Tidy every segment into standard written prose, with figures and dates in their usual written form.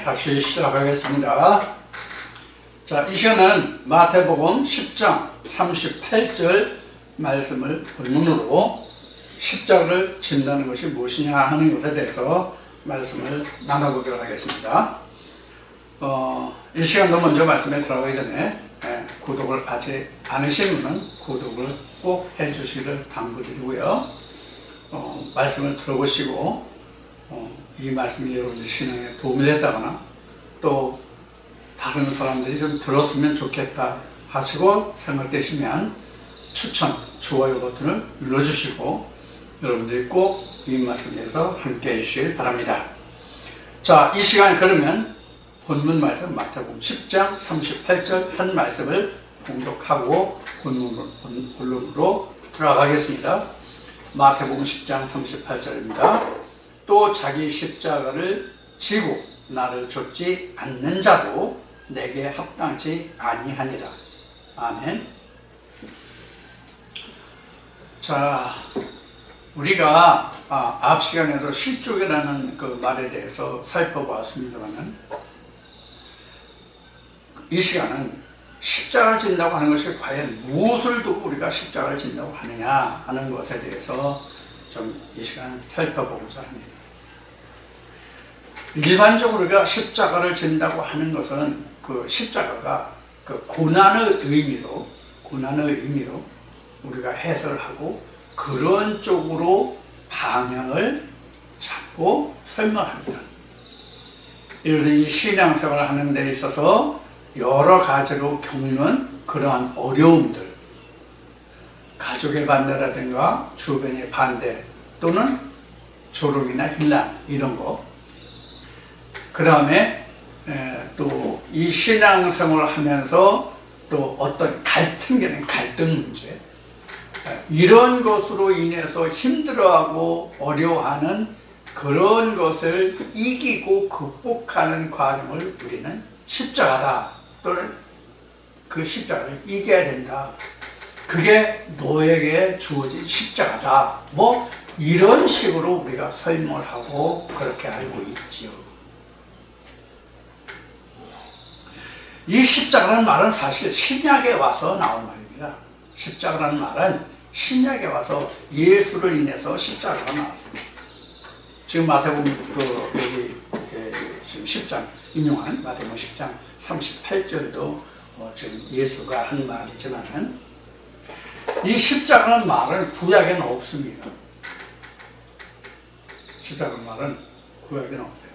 다시 시작하겠습니다. 자, 이 시간은 마태복음 10장 38절 말씀을 본문으로 십자가를 진다는 것이 무엇이냐 하는 것에 대해서 말씀을 나눠보도록 하겠습니다. 이 시간도 먼저 말씀에 들어가기 전에 구독을 아직 안 하신 분은 구독을 꼭 해주시기를 당부드리고요. 말씀을 들어보시고 이 말씀이 여러분들 신앙에 도움이 됐다거나 또 다른 사람들이 좀 들었으면 좋겠다 하시고 생각되시면 추천, 좋아요 버튼을 눌러주시고 여러분들이 꼭 이 말씀에 대해서 함께 해주시길 바랍니다. 자, 이 시간에 그러면 본문 말씀 마태복음 10장 38절 한 말씀을 봉독하고 본론으로 들어가겠습니다. 마태복음 10장 38절입니다. 또 자기 십자가를 지고 나를 좇지 않는 자도 내게 합당치 아니하니라. 아멘. 자, 우리가 앞 시간에도 실족이라는 그 말에 대해서 살펴보았습니다만 이 시간은 십자가를 진다고 하는 것이 과연 무엇을 두고 우리가 십자가를 진다고 하느냐 하는 것에 대해서 좀 이 시간을 살펴보고자 합니다. 일반적으로 우리가 십자가를 진다고 하는 것은 그 십자가가 그 고난의 의미로 우리가 해석을 하고 그런 쪽으로 방향을 잡고 설명합니다. 예를 들어 이 신앙생활을 하는 데 있어서 여러 가지로 겪는 그러한 어려움들, 가족의 반대라든가 주변의 반대 또는 조롱이나 힐난 이런 거, 그 다음에 또 이 신앙생활을 하면서 또 어떤 갈등 문제, 이런 것으로 인해서 힘들어하고 어려워하는 그런 것을 이기고 극복하는 과정을 우리는 십자가다 또는 그 십자가를 이겨야 된다, 그게 너에게 주어진 십자가다, 뭐 이런 식으로 우리가 설명을 하고 그렇게 알고 있지요. 이 십자가라는 말은 사실 신약에 와서 나온 말입니다. 십자가라는 말은 신약에 와서 예수를 인해서 십자가가 나왔습니다. 지금 마태복음 여기 지금 10장 인용한 마태복음 10장 38절도 지금 예수가 한 말이지만 이 십자가라는 말은 구약에는 없습니다. 십자가라는 말은 구약에는 없어요.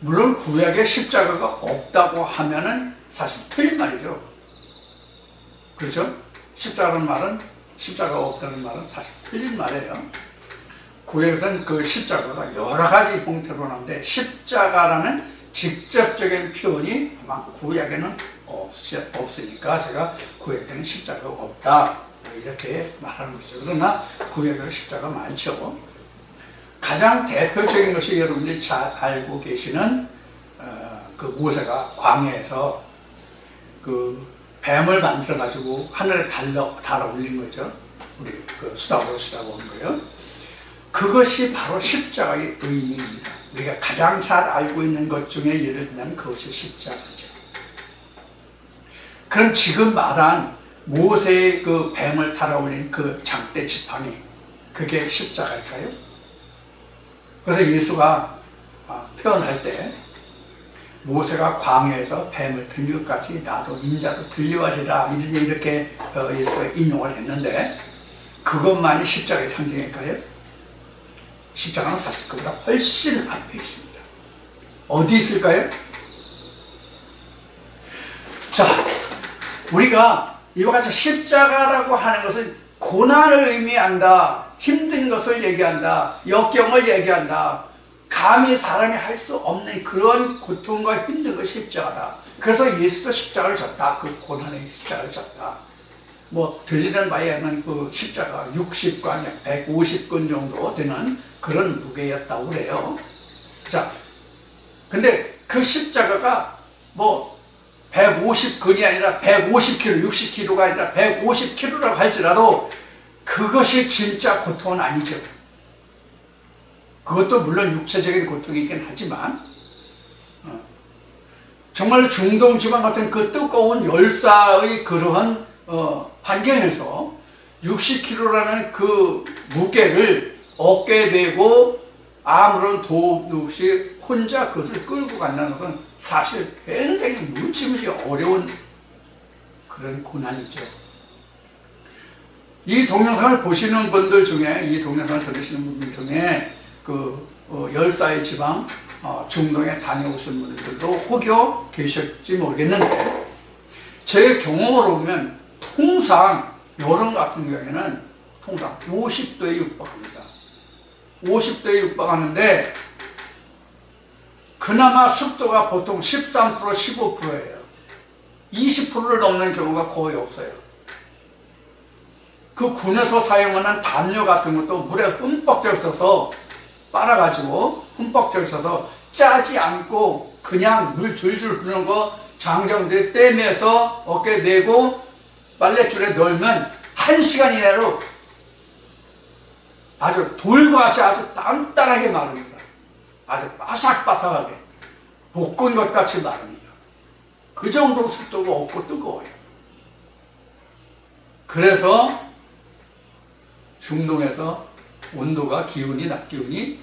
물론 구약에 십자가가 없다고 하면은 사실 틀린 말이죠. 그렇죠? 십자가가 없다는 말은 사실 틀린 말이에요. 구약에서는 그 십자가가 여러 가지 형태로 나오는데 십자가라는 직접적인 표현이 아마 구약에는 없으니까 제가 구약에는 십자가가 없다 이렇게 말하는 거죠. 그러나 구약에는 십자가가 많죠. 가장 대표적인 것이 여러분들이 잘 알고 계시는 그 모세가 광야에서 그 뱀을 만들어 가지고 하늘에 달아 올린 거죠. 우리 그 수다로 온 거예요. 그것이 바로 십자가의 의미입니다. 우리가 가장 잘 알고 있는 것 중에 예를 들면 그것이 십자가죠. 그럼 지금 말한 모세의 그 뱀을 달아 올린 그 장대 지팡이, 그게 십자가일까요? 그래서 예수가 표현할 때 모세가 광야에서 뱀을 들린 것 같이 나도 인자도 들려하리라 이렇게 예수가 인용을 했는데 그것만이 십자가의 상징일까요? 십자가는 사실 그보다 훨씬 앞에 있습니다. 어디 있을까요? 자, 우리가 이와 같이 십자가라고 하는 것은 고난을 의미한다, 힘든 것을 얘기한다, 역경을 얘기한다, 감히 사람이 할 수 없는 그런 고통과 힘든 것이 십자가다. 그래서 예수도 십자가를 졌다. 그 고난의 십자가를 졌다. 뭐 들리는 바에 의하면 그 십자가 60관, 150근 정도 되는 그런 무게였다고 그래요. 자, 근데 그 십자가가 뭐 150근이 아니라 150kg, 60kg가 아니라 150kg라고 할지라도 그것이 진짜 고통은 아니죠. 그것도 물론 육체적인 고통이긴 하지만 정말로 중동 지방 같은 그 뜨거운 열사의 그러한 환경에서 60kg라는 그 무게를 어깨에 메고 아무런 도움 없이 혼자 그것을 끌고 간다는 것은 사실 굉장히 무지무지 어려운 그런 고난이죠. 이 동영상을 보시는 분들 중에, 이 동영상을 들으시는 분들 중에 열사의 지방 중동에 다녀오신 분들도 혹여 계실지 모르겠는데, 제 경험으로 보면 통상 여름 같은 경우에는 통상 50도에 육박합니다. 50도에 육박하는데 그나마 습도가 보통 13%, 15%예요. 20%를 넘는 경우가 거의 없어요. 그 군에서 사용하는 담요 같은 것도 물에 흠뻑 적셔서 빨아가지고 흠뻑 적셔서 짜지 않고 그냥 물 줄줄 흐르는 거 장정들이 떼매서 어깨에 메고 빨랫줄에 넣으면 1시간 이내로 아주 돌같이 아주 단단하게 마릅니다. 아주 바삭바삭하게 볶은 것 같이 마릅니다. 그 정도로 습도가 없고 뜨거워요. 그래서 중동에서 온도가 기온이 낮 기온이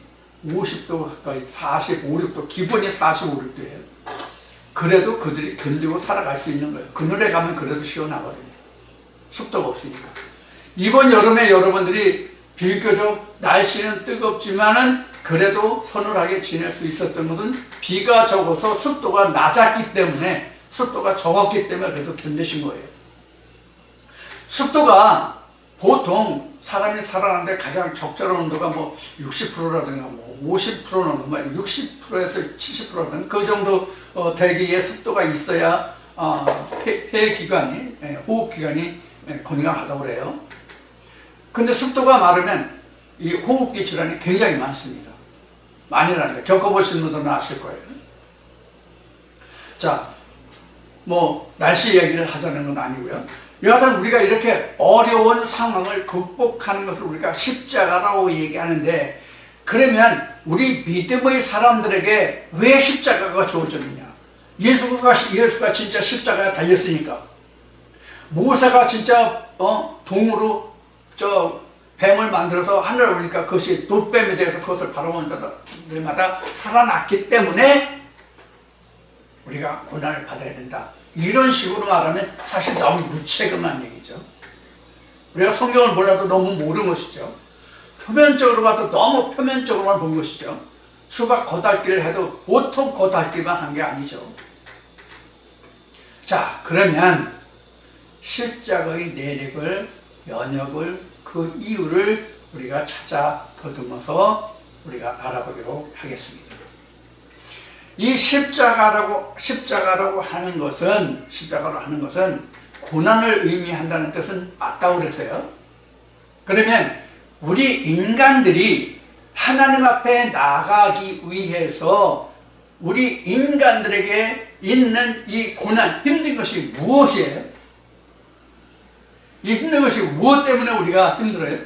50도 가까이 45, 6도 기본이 45, 6도예요. 그래도 그들이 견디고 살아갈 수 있는 거예요. 그늘에 가면 그래도 시원하거든요. 습도가 없으니까. 이번 여름에 여러분들이 비교적 날씨는 뜨겁지만은 그래도 서늘하게 지낼 수 있었던 것은 비가 적어서 습도가 낮았기 때문에, 습도가 적었기 때문에 그래도 견디신 거예요. 습도가 보통 사람이 살아가는데 가장 적절한 온도가 뭐 60%라든가 뭐 50%는 뭐 60%에서 70%는 그 정도 대기의 습도가 있어야 폐 기관이, 호흡 기관이 건강하다고 그래요. 근데 습도가 마르면 이 호흡기 질환이 굉장히 많습니다. 많이라는데 겪어보신 분들은 아실 거예요. 자, 뭐 날씨 얘기를 하자는 건 아니고요. 여하튼 우리가 이렇게 어려운 상황을 극복하는 것을 우리가 십자가라고 얘기하는데, 그러면 우리 믿음의 사람들에게 왜 십자가가 주어졌느냐? 예수가 진짜 십자가에 달렸으니까. 모세가 진짜 동으로 뱀을 만들어서 하늘을 올리니까 그것이 돛뱀이 되어서 그것을 바라보는 자들마다 살아났기 때문에 우리가 고난을 받아야 된다. 이런 식으로 말하면 사실 너무 무책임한 얘기죠. 우리가 성경을 몰라도 너무 모르는 것이죠. 표면적으로 봐도 너무 표면적으로만 본 것이죠. 수박 겉핥기를 해도 보통 겉핥기만 한 게 아니죠. 자, 그러면 십자가의 내력을, 연역을, 그 이유를 우리가 찾아 더듬어서 우리가 알아보기로 하겠습니다. 이 십자가라고 하는 것은 고난을 의미한다는 뜻은 맞다고 그랬어요. 그러면 우리 인간들이 하나님 앞에 나가기 위해서 우리 인간들에게 있는 이 고난, 힘든 것이 무엇이에요? 이 힘든 것이 무엇 때문에 우리가 힘들어요?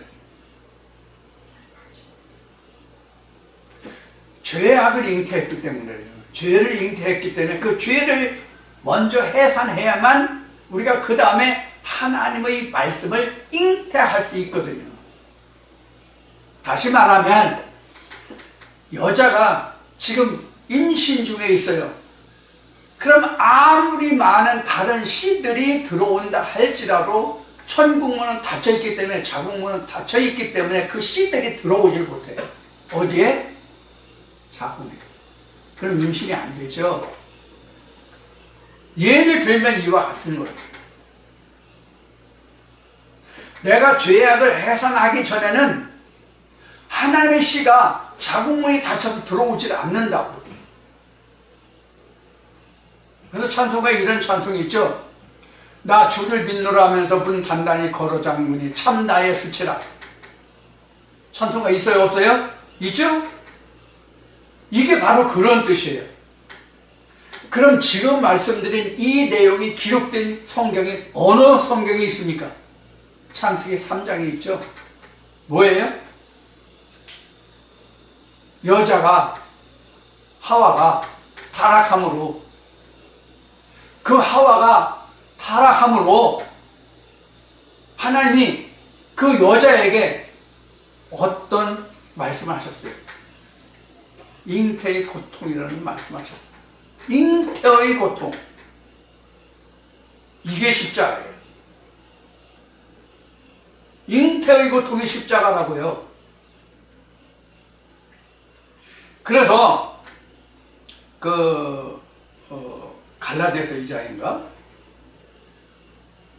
죄악을 잉태했기 때문에요. 죄를 잉태했기 때문에 그 죄를 먼저 해산해야만 우리가 그 다음에 하나님의 말씀을 잉태할 수 있거든요. 다시 말하면 여자가 지금 임신 중에 있어요. 그럼 아무리 많은 다른 씨들이 들어온다 할지라도 천국문은 닫혀있기 때문에, 자궁문은 닫혀있기 때문에 그 씨들이 들어오질 못해요. 어디에? 자궁에. 그럼 임신이 안 되죠. 예를 들면 이와 같은 거예요. 내가 죄악을 해산하기 전에는 하나님의 씨가 자궁문이 닫혀서 들어오질 않는다고. 그래서 찬송가에 이런 찬송이 있죠. 나 주를 믿노라 하면서 문 단단히 걸어 잠그니 참 나의 수치라. 찬송가 있어요, 없어요? 있죠? 이게 바로 그런 뜻이에요. 그럼 지금 말씀드린 이 내용이 기록된 성경이 어느 성경에 있습니까? 창세기 3장에 있죠. 뭐예요? 여자가, 하와가 타락함으로 그 하와가 타락함으로 하나님이 그 여자에게 어떤 말씀을 하셨어요? 잉태의 고통이라는 말씀을 하셨어요. 잉태의 고통. 이게 십자가예요. 잉태의 고통이 십자가라고요. 그래서 갈라디아서 2장인가?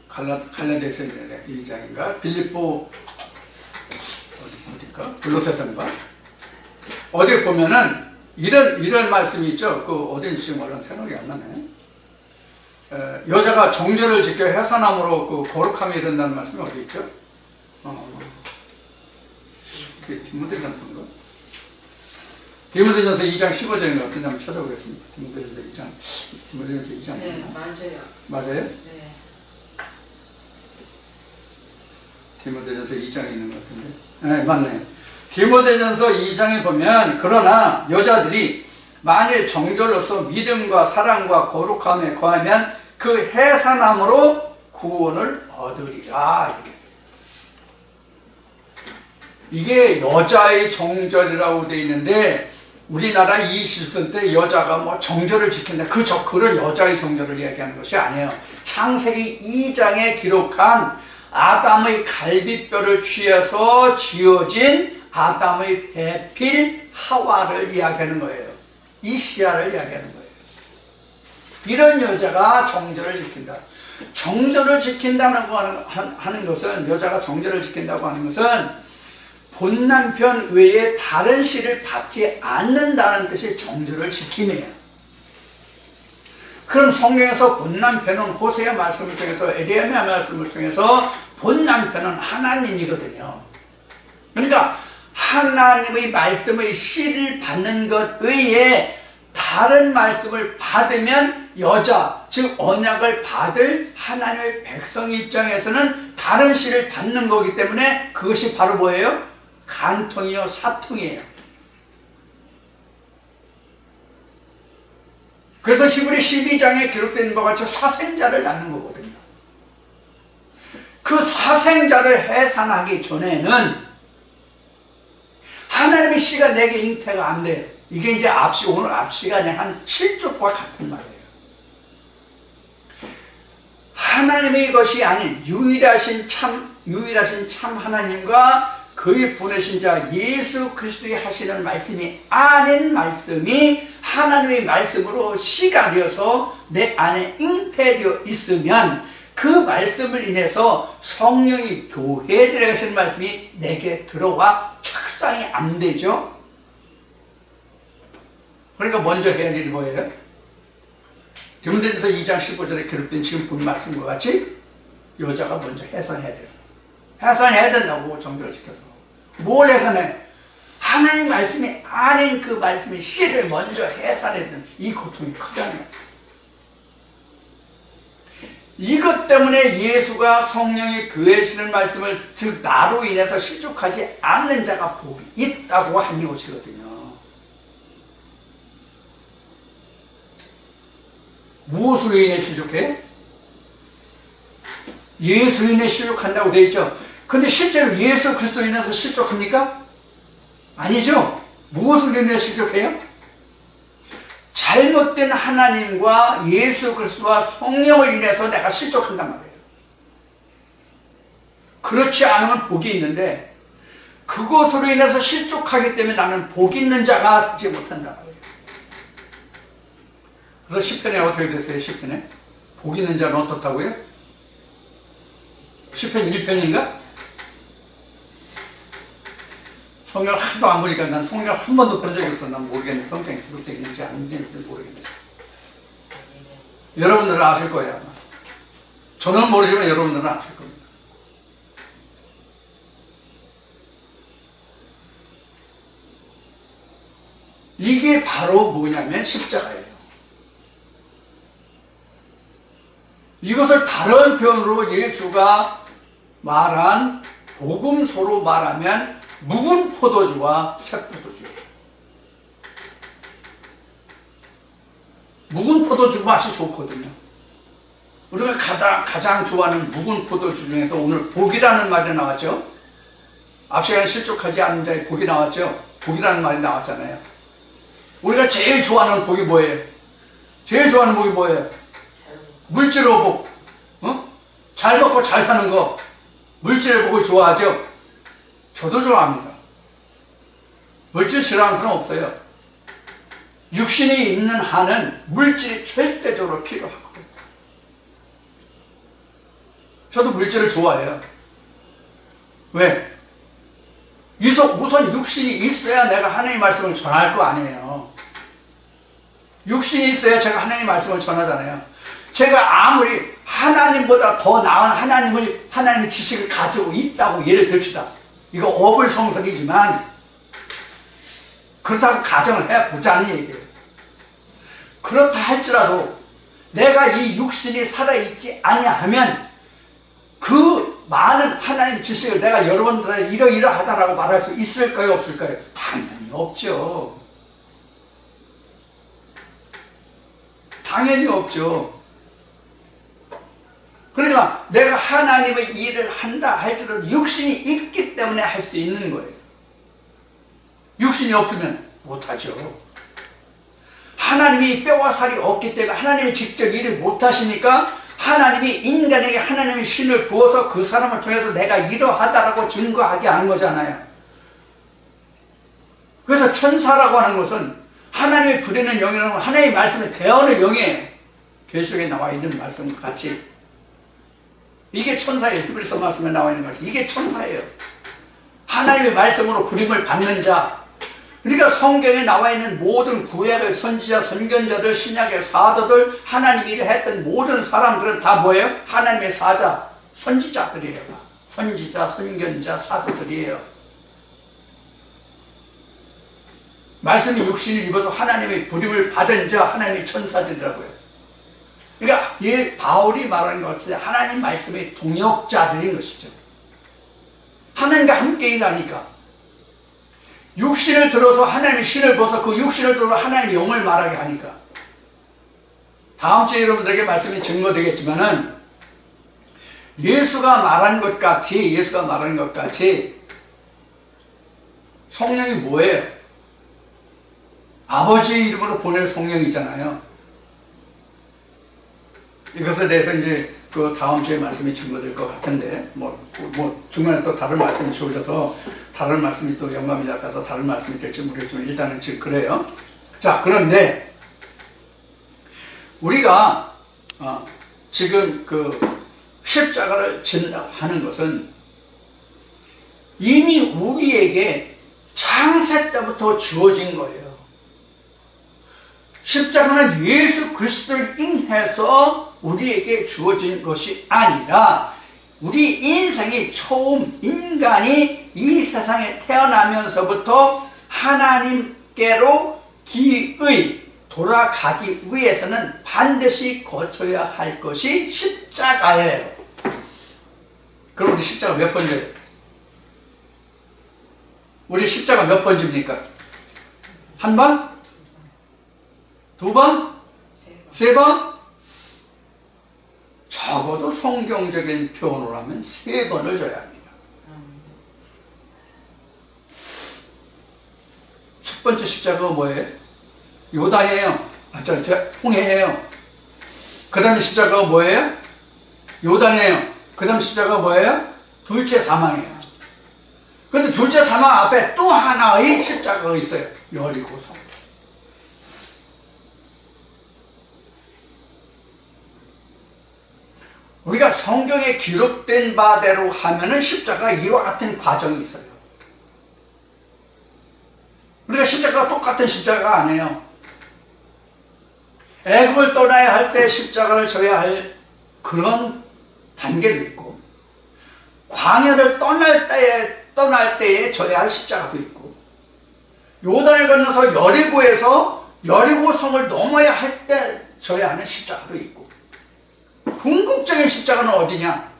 갈라디아서 2장인가? 빌립보 어디까? 골로새서인가? 어디 보면은 이런 말씀이 있죠. 어딘지 지금 얼른 생각이 안 나네. 여자가 정절을 지켜 해산함으로 거룩함이 이른다는 말씀이 어디 있죠? 디모데전서인가? 디모데전서 2장 15절인가? 어떤 장 찾아보겠습니다. 디모데전서 2장. 네, 맞아요. 맞아요? 네. 디모데전서 2장에 있는 것 같은데. 네, 맞네. 디모데전서 2장에 보면 그러나 여자들이 만일 정절로서 믿음과 사랑과 거룩함에 거하면 그 해산함으로 구원을 얻으리라. 이게 여자의 정절이라고 되어 있는데 우리나라 이 시선 때 여자가 정절을 지킨다. 그런 여자의 정절을 이야기하는 것이 아니에요. 창세기 2장에 기록한 아담의 갈비뼈를 취해서 지어진 아담의 배필 하와를 이야기하는 거예요. 이시아를 이야기하는 거예요. 이런 여자가 정절을 지킨다. 정절을 지킨다고 하는 것은, 여자가 정절을 지킨다고 하는 것은 본 남편 외에 다른 씨를 받지 않는다는 뜻이 정절을 지킴이에요. 그럼 성경에서 본 남편은 호세아 말씀을 통해서, 에레미야 말씀을 통해서 본 남편은 하나님이거든요. 그러니까 하나님의 말씀의 씨를 받는 것 외에 다른 말씀을 받으면 여자, 즉 언약을 받을 하나님의 백성 입장에서는 다른 씨를 받는 거기 때문에 그것이 바로 뭐예요? 간통이요, 사통이에요. 그래서 히브리 12장에 기록된 바와 같이 사생자를 낳는 거거든요. 그 사생자를 해산하기 전에는 하나님의 씨가 내게 잉태가 안 돼요. 이게 이제 오늘 앞시가 그냥 한 7쪽과 같은 말이에요. 하나님의 것이 아닌 유일하신 참 하나님과 그의 보내신 자 예수 그리스도의 하시는 말씀이 아닌 말씀이 하나님의 말씀으로 씨가 되어서 내 안에 잉태되어 있으면 그 말씀을 인해서 성령이 교회들에게 하시는 말씀이 내게 들어와 착상이 안 되죠. 그러니까 먼저 해야 할 일이 뭐예요? 디모데전서 2장 15절에 기록된 지금 본 말씀과 같이 여자가 먼저 해산해야 돼요. 해산해야 된다고 정결을 시켜서. 뭘 해산해? 하나님 말씀이 아닌 그 말씀의 씨를 먼저 해산해야 되는 이 고통이 크다는. 이것 때문에 예수가 성령의 교회에 쓰는 말씀을, 즉 나로 인해서 실족하지 않는 자가 복이 있다고 한 것이거든요. 무엇으로 인해 실족해? 예수로 인해 실족한다고 되어 있죠. 근데 실제로 예수 그리스도로 인해서 실족합니까? 아니죠. 무엇으로 인해 실족해요? 잘못된 하나님과 예수 그리스도와 성령을 인해서 내가 실족한단 말이에요. 그렇지 않으면 복이 있는데 그것으로 인해서 실족하기 때문에 나는 복 있는 자가 되지 못한단 말이에요. 그래서 시편에 어떻게 됐어요? 시편에 복 있는 자는 어떻다고요? 시편 1편인가? 성경 하도 안 보니까 난 성경 한 번도 본 적이 없어. 난 모르겠네. 성경에 기록되어 있는지 아닌지 모르겠네. 여러분들은 아실 거예요, 아마. 저는 모르지만 여러분들은 아실 겁니다. 이게 바로 뭐냐면 십자가예요. 이것을 다른 표현으로 예수가 말한 복음서로 말하면 묵은 포도주와 새 포도주. 묵은 포도주 맛이 좋거든요. 우리가 가장 좋아하는 묵은 포도주 중에서 오늘 복이라는 말이 나왔죠. 앞 시간에 실족하지 않은 자의 복이 나왔죠. 복이라는 말이 나왔잖아요. 우리가 제일 좋아하는 복이 뭐예요? 제일 좋아하는 복이 뭐예요? 물질의 복. 잘 먹고 잘 사는 거. 물질의 복을 좋아하죠. 저도 좋아합니다. 물질 싫어하는 사람 없어요. 육신이 있는 한은 물질이 절대적으로 필요하거든요. 저도 물질을 좋아해요. 왜? 우선 육신이 있어야 내가 하나님의 말씀을 전할 거 아니에요. 육신이 있어야 제가 하나님의 말씀을 전하잖아요. 제가 아무리 하나님보다 더 나은 하나님의 지식을 가지고 있다고 예를 듭시다. 이거 어불성설이지만 그렇다고 가정을 해보자는 얘기예요. 그렇다 할지라도 내가 이 육신이 살아있지 아니하면 그 많은 하나님 지식을 내가 여러분들한테 이러이러하다라고 말할 수 있을까요? 없을까요? 당연히 없죠. 당연히 없죠. 그러니까 내가 하나님의 일을 한다 할지라도 육신이 있기 때문에 할 수 있는 거예요. 육신이 없으면 못하죠. 하나님이 뼈와 살이 없기 때문에 하나님이 직접 일을 못하시니까 하나님이 인간에게 하나님의 신을 부어서 그 사람을 통해서 내가 이러하다라고 증거하게 하는 거잖아요. 그래서 천사라고 하는 것은 하나님이 부리는 영이라는 건 하나님의 말씀에 대하는 영이에요. 계시록에 나와 있는 말씀과 같이. 이게 천사예요. 히브리서 말씀에 나와 있는 것이. 이게 천사예요. 하나님의 말씀으로 부림을 받는 자. 그러니까 성경에 나와 있는 모든 구약의 선지자, 선견자들, 신약의 사도들, 하나님 일을 했던 모든 사람들은 다 뭐예요? 하나님의 사자, 선지자들이에요. 선지자, 선견자, 사도들이에요. 말씀이 육신을 입어서 하나님의 부림을 받은 자, 하나님의 천사들이라고요. 그러니까 이 바울이 말하는 것 같은데 하나님 말씀의 동역자들인 것이죠. 하나님과 함께 일하니까 육신을 들어서 하나님의 신을 벗어 그 육신을 들어서 하나님의 영을 말하게 하니까 다음 주에 여러분들에게 말씀이 증거되겠지만은 예수가 말한 것 같이 성령이 뭐예요? 아버지의 이름으로 보낼 성령이잖아요. 이것에 대해서 이제 그 다음 주에 말씀이 증거될 것 같은데 중간에 또 다른 말씀이 주어져서 다른 말씀이 또 영감이 잡혀서 다른 말씀이 될지 모르겠지만 일단은 지금 그래요. 자, 그런데 우리가 지금 그 십자가를 진다고 하는 것은 이미 우리에게 창세 때부터 주어진 거예요. 십자가는 예수 그리스도를 인해서 우리에게 주어진 것이 아니라 우리 인생이 처음 인간이 이 세상에 태어나면서부터 하나님께로 기의 돌아가기 위해서는 반드시 거쳐야 할 것이 십자가예요. 그럼 우리 십자가 몇 번째예요? 우리 십자가 몇 번째입니까? 한 번? 두 번? 세 번? 적어도 성경적인 표현으로 하면 세 번을 져야 합니다. 첫 번째 십자가가 뭐예요? 요단이에요. 홍해예요. 그 다음에 십자가가 뭐예요? 요단이에요. 그 다음 십자가가 뭐예요? 둘째 사망이에요. 그런데 둘째 사망 앞에 또 하나의 십자가가 있어요. 여리고성. 우리가 성경에 기록된 바대로 하면은 십자가 이와 같은 과정이 있어요. 우리가 십자가가 똑같은 십자가가 아니에요. 애굽을 떠나야 할 때 십자가를 져야 할 그런 단계도 있고, 광야를 떠날 때에 져야 할 십자가도 있고, 요단을 건너서 여리고에서 여리고성을 넘어야 할 때 져야 하는 십자가도 있고, 궁극적인 십자가는 어디냐?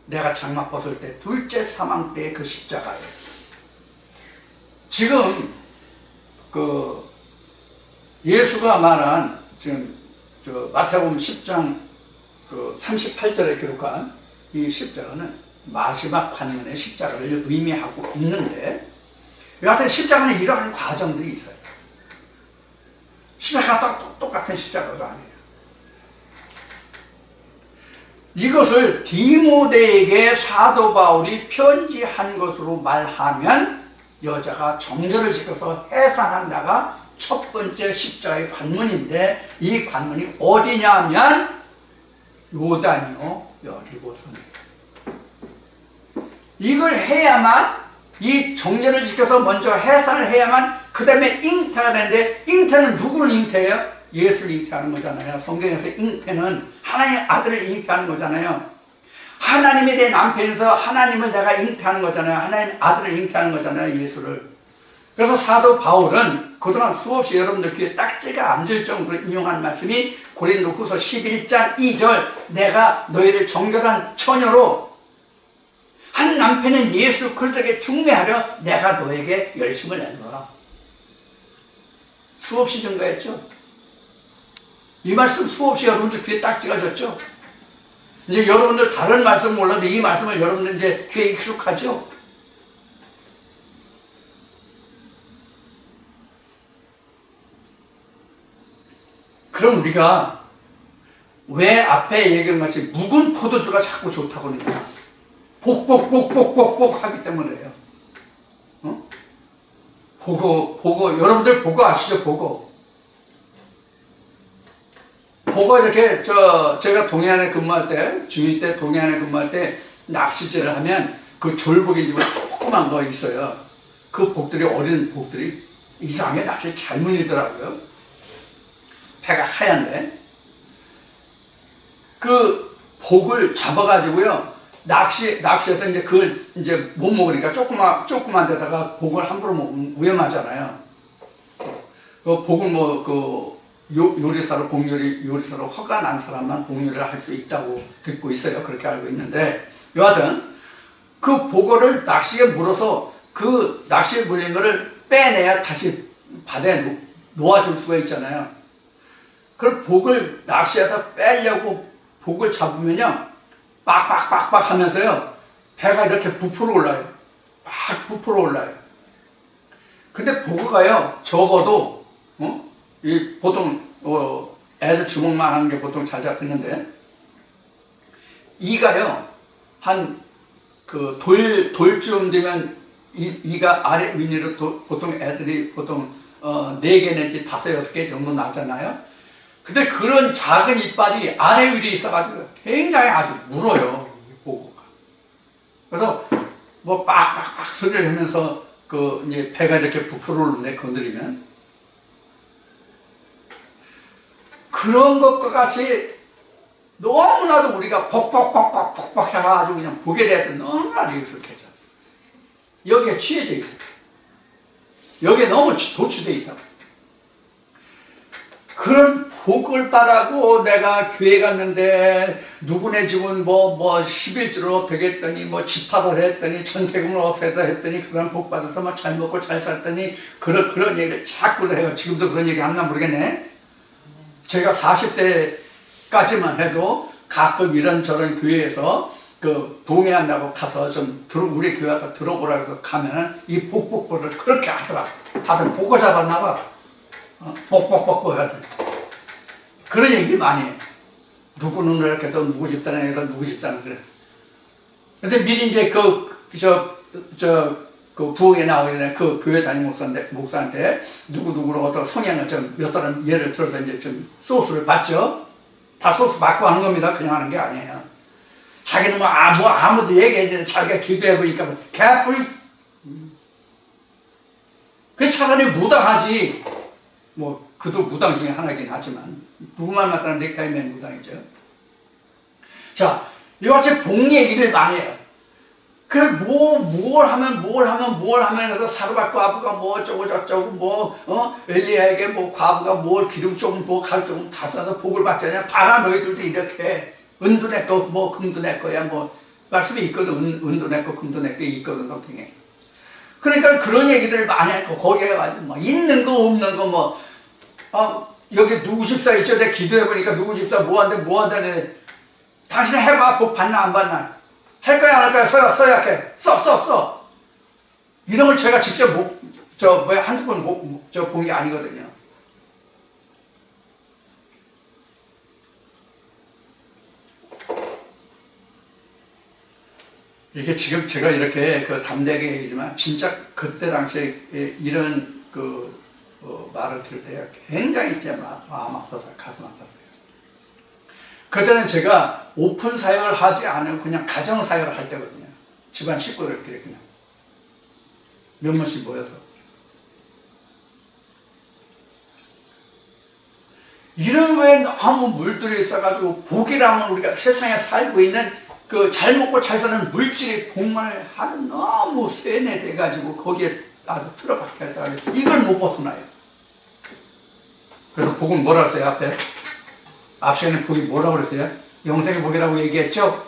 내가 장막 벗을 때 둘째 사망 때의 그 십자가예요. 지금 그 예수가 말한 지금 마태복음 10장 38절에 기록한 이 십자가는 마지막 관문의 십자가를 의미하고 있는데, 여하튼 십자가는 이러한 과정들이 있어요. 십자가가 똑같은 십자가가 아니에요. 이것을 디모데에게 사도 바울이 편지한 것으로 말하면 여자가 정절을 지켜서 해산한다가 첫 번째 십자가의 관문인데, 이 관문이 어디냐면 요단이요 여리고성이에요. 이걸 해야만, 이 정절을 지켜서 먼저 해산을 해야만 그 다음에 잉태가 되는데, 잉태는 누구를 잉태해요? 예수를 잉태하는 거잖아요. 성경에서 잉태는 하나님의 아들을 잉태하는 거잖아요. 하나님이 내 남편에서 하나님을 내가 잉태하는 거잖아요. 하나님의 아들을 잉태하는 거잖아요. 예수를. 그래서 사도 바울은 그동안 수없이 여러분들 귀에 딱지가 앉을 정도로 인용한 말씀이 고린도후서 11장 2절, 내가 너희를 정결한 처녀로 한 남편은 예수 그리스도에게 중매하려 내가 너에게 열심을 내노라. 수없이 증거했죠. 이 말씀 수없이 여러분들 귀에 딱지가 졌죠. 이제 여러분들 다른 말씀 몰라도 이 말씀을 여러분들 이제 귀에 익숙하죠. 그럼 우리가 왜 앞에 얘기한 같이 묵은 포도주가 자꾸 좋다고 그러냐? 복복 하기 때문에요. 어? 보고 여러분들 보고 아시죠? 보고 이렇게 제가 동해안에 근무할 때, 중2 때 동해안에 근무할 때 낚시질을 하면 그 졸복이 집에 조그만 거 있어요. 그 복들이, 어린 복들이 이상하게 낚시 잘 물리더라고요. 배가 하얀데 그 복을 잡아가지고요, 낚시해서 이제 그걸 이제 못 먹으니까 조그만 데다가 복을 함부로 먹으면 위험하잖아요. 그 복을 요리사로, 요리사로 허가 난 사람만 복요리를 할 수 있다고 듣고 있어요. 그렇게 알고 있는데, 여하튼 그 복어를 낚시에 물어서 그 낚시에 물린 거를 빼내야 다시 바다에 놓아줄 수가 있잖아요. 그럼 복을 낚시해서 빼려고 복을 잡으면요, 빡빡빡빡 하면서요, 배가 이렇게 부풀어 올라요. 막 부풀어 올라요. 근데 복어가요, 적어도 보통 애들 주먹만 하는 게 보통 잘 잡히는데, 이가요 한 돌쯤 되면 이가 아래 위로 보통 애들이 보통 4개 내지 5, 6개 정도 나잖아요. 근데 그런 작은 이빨이 아래 위에 있어가지고 굉장히 아주 물어요, 보고가. 그래서 뭐 빡빡빡 소리를 하면서 이제 배가 이렇게 부풀어 오르는데 건드리면, 그런 것과 같이 너무나도 우리가 복복 해가지고 그냥 복에 대해서 너무나도 익숙해서 여기에 취해져 있어요. 여기에 너무 도취되어 있다고. 그런 복을 바라고 내가 교회 갔는데 누구네 집은 뭐 11주로 되겠더니 집합을 했더니 전세금을 어디서 했더니 그 사람 복 받아서 막 잘 먹고 잘 살더니 그런 얘기를 자꾸 해요. 지금도 그런 얘기 하나 모르겠네. 제가 40대까지만 해도 가끔 이런저런 교회에서 동해안다고 가서 우리 교회 와서 들어보라 해서 가면은 이 복복복을 그렇게 하더라. 다들 복고 잡았나봐. 복복복복 하더니. 그런 얘기 많이 해. 누구는 이렇게 해서 누구 집단에 해서 누구 집단에 그래. 근데 미리 이제 부엌에 나오기 전에 그 교회 담임 목사한테 누구누구로 어떤 성향을 몇 사람 예를 들어서 이제 좀 소스를 받죠. 다 소스 받고 하는 겁니다. 그냥 하는 게 아니에요. 자기는 아무도 얘기했는데 자기가 기도해보니까 개뿔. 그래 차라리 무당하지. 그도 무당 중에 하나이긴 하지만 누구만 맞다는 넥타이 맨 무당이죠. 자, 이같이 복 얘기를 많이 해요. 그래 뭘 하면 해서 사르밧과 아부가 어쩌고 저쩌고 엘리야에게 과부가 기름 조금 가루 조금 다 써서 복을 받잖아요. 봐라 너희들도 이렇게 은도 내 거 금도 내 거야 말씀이 있거든. 은도 내 거 금도 내 거 있거든 성경에. 그러니까 그런 얘기들을 많이 하고 거기에 가지고 있는 거 없는 거 여기 누구 집사 있죠? 내가 기도해보니까 누구 집사 뭐 한대. 당신 해봐. 복 받나 안 받나? 할 거야 안 할 거야? 써야 해. 써. 이런 걸 제가 직접 한두 번 본 게 아니거든요. 이게 지금 제가 이렇게 담대하게 얘기지만 진짜 그때 당시에 이런 말을 들을 때 굉장히 이제 마음 아파서 가슴 아팠어요. 그때는 제가 오픈 사역을 하지 않으면 그냥 가정 사역을 할 때거든요. 집안 식구들끼리 그냥 몇 명씩 모여서. 이런 왜 너무 물들이 있어가지고 복이라면 우리가 세상에 살고 있는 잘 먹고 잘 사는 물질이 복만을 하는 너무 세뇌돼가지고 거기에 아주 틀어박혀 해서 이걸 못 벗어나요. 그래서 복은 뭐라 그랬어요? 앞 시간에 복이 뭐라고 그랬어요? 영생의 복이라고 얘기했죠?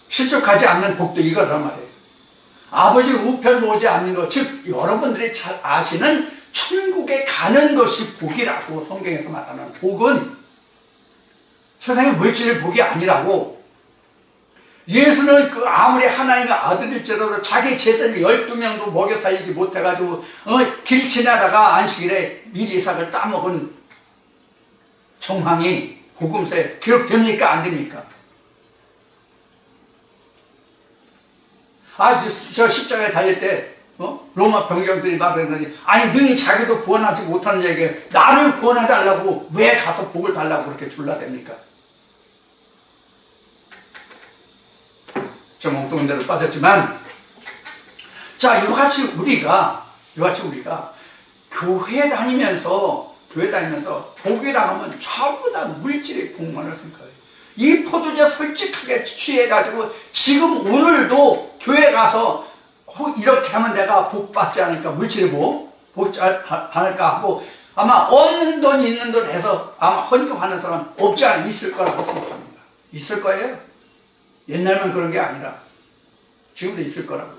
실족하지 않는 복도 이거란 말이에요. 아버지 우편 오지 않는 것, 즉 여러분들이 잘 아시는 천국에 가는 것이 복이라고 성경에서 말하는 복은 세상의 물질의 복이 아니라고. 예수는 아무리 하나님의 아들일지라도 자기 제자들 12명도 먹여 살리지 못해가지고 길 지나다가 안식일에 미리 이삭을 따먹은 정황이 복음서에 기록됩니까? 안 됩니까? 저 십자가에 달릴 때 로마 병정들이 말했더니 아니 능히 자기도 구원하지 못하는 자에게 나를 구원해달라고 왜 가서 복을 달라고 그렇게 줄라 됩니까? 좀 엉뚱한 데로 빠졌지만, 자, 이같이 우리가 교회 다니면서 복이라 하면 전부 다 물질의 복만을 생각해요. 이 포도주 솔직하게 취해가지고 지금 오늘도 교회 가서 이렇게 하면 내가 복 받지 않을까, 물질의 복 받을까 하고 아마 없는 돈 있는 돈 해서 아마 헌금하는 사람 없지 않아 있을 거라고 생각합니다. 있을 거예요. 옛날만 그런 게 아니라 지금도 있을 거라고요.